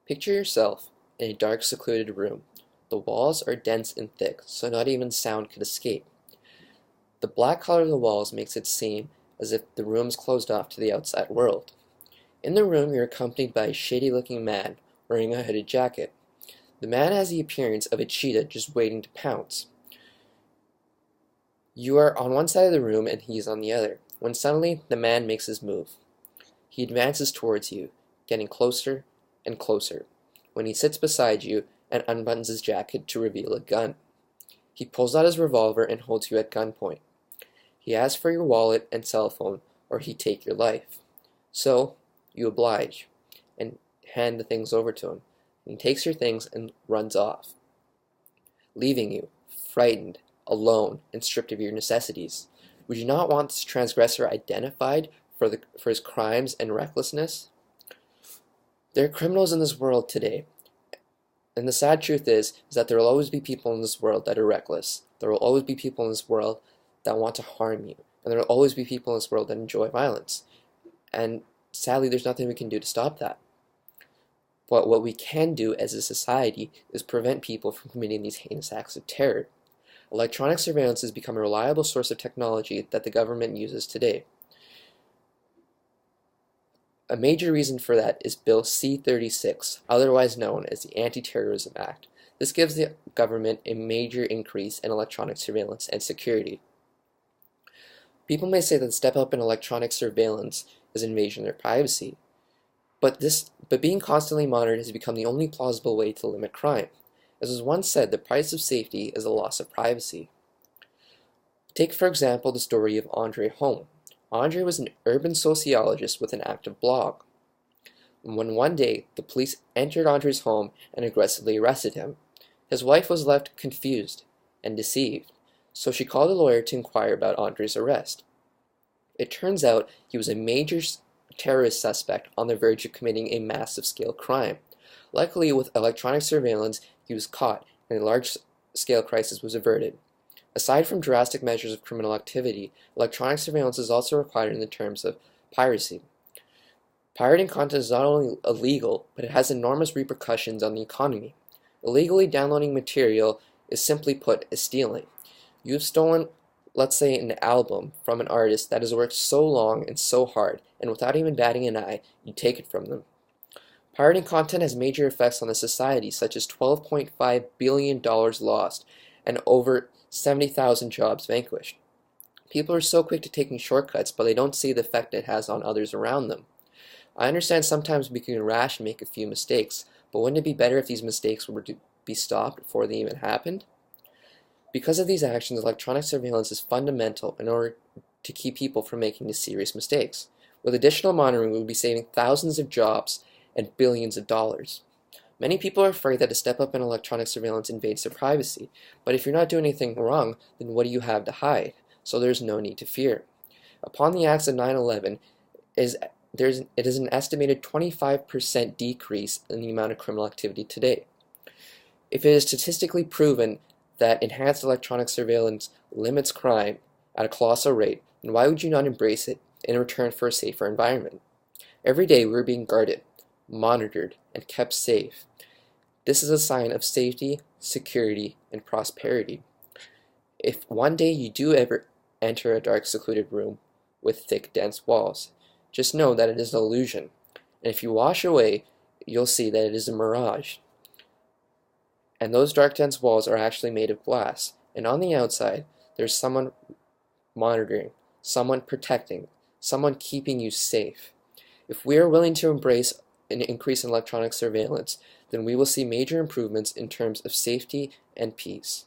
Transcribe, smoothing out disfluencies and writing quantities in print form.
Picture yourself in a dark, secluded room. The walls are dense and thick, so not even sound could escape. The black color of the walls makes it seem as if the room is closed off to the outside world. In the room, you're accompanied by a shady-looking man wearing a hooded jacket. The man has the appearance of a cheetah just waiting to pounce. You are on one side of the room and he is on the other, when suddenly the man makes his move. He advances towards you, getting closer and closer, when he sits beside you and unbuttons his jacket to reveal a gun. He pulls out his revolver and holds you at gunpoint. He asks for your wallet and cell phone, or he'd take your life. So, you oblige, and hand the things over to him. He takes your things and runs off, leaving you, frightened, alone, and stripped of your necessities. Would you not want this transgressor identified for his crimes and recklessness? There are criminals in this world today, and the sad truth is that there will always be people in this world that are reckless. There will always be people in this world that want to harm you, and there will always be people in this world that enjoy violence. And sadly, there's nothing we can do to stop that. But what we can do as a society is prevent people from committing these heinous acts of terror. Electronic surveillance has become a reliable source of technology that the government uses today. A major reason for that is Bill C-36, otherwise known as the Anti-Terrorism Act. This gives the government a major increase in electronic surveillance and security. People may say that the step up in electronic surveillance is an invasion of their privacy, but being constantly monitored has become the only plausible way to limit crime. As was once said, the price of safety is the loss of privacy. Take, for example, the story of Andre Home. Andre was an urban sociologist with an active blog. When one day, the police entered Andre's home and aggressively arrested him, his wife was left confused and deceived, so she called a lawyer to inquire about Andre's arrest. It turns out he was a major terrorist suspect on the verge of committing a massive scale crime. Luckily, with electronic surveillance, he was caught and a large-scale crisis was averted. Aside from drastic measures of criminal activity, electronic surveillance is also required in the terms of piracy. Pirating content is not only illegal, but it has enormous repercussions on the economy. Illegally downloading material is simply put as stealing. You've stolen, let's say, an album from an artist that has worked so long and so hard, and without even batting an eye, you take it from them. Pirating content has major effects on the society, such as $12.5 billion lost and over 70,000 jobs vanquished. People are so quick to taking shortcuts, but they don't see the effect it has on others around them. I understand sometimes we can be rash and make a few mistakes, but wouldn't it be better if these mistakes were to be stopped before they even happened? Because of these actions, electronic surveillance is fundamental in order to keep people from making these serious mistakes. With additional monitoring, we would be saving thousands of jobs and billions of dollars. Many people are afraid that a step up in electronic surveillance invades their privacy, but if you're not doing anything wrong, then what do you have to hide? So there's no need to fear. Upon the acts of 9/11, it is an estimated 25% decrease in the amount of criminal activity today. If it is statistically proven that enhanced electronic surveillance limits crime at a colossal rate, then why would you not embrace it in return for a safer environment? Every day we're being guarded, monitored, and kept safe. This is a sign of safety, security, and prosperity. If one day you do ever enter a dark, secluded room with thick, dense walls, just know that it is an illusion, and if you wash away, you'll see that it is a mirage. And those dark, dense walls are actually made of glass, and on the outside, there's someone monitoring, someone protecting, someone keeping you safe. If we are willing to embrace an increase in electronic surveillance, then we will see major improvements in terms of safety and peace.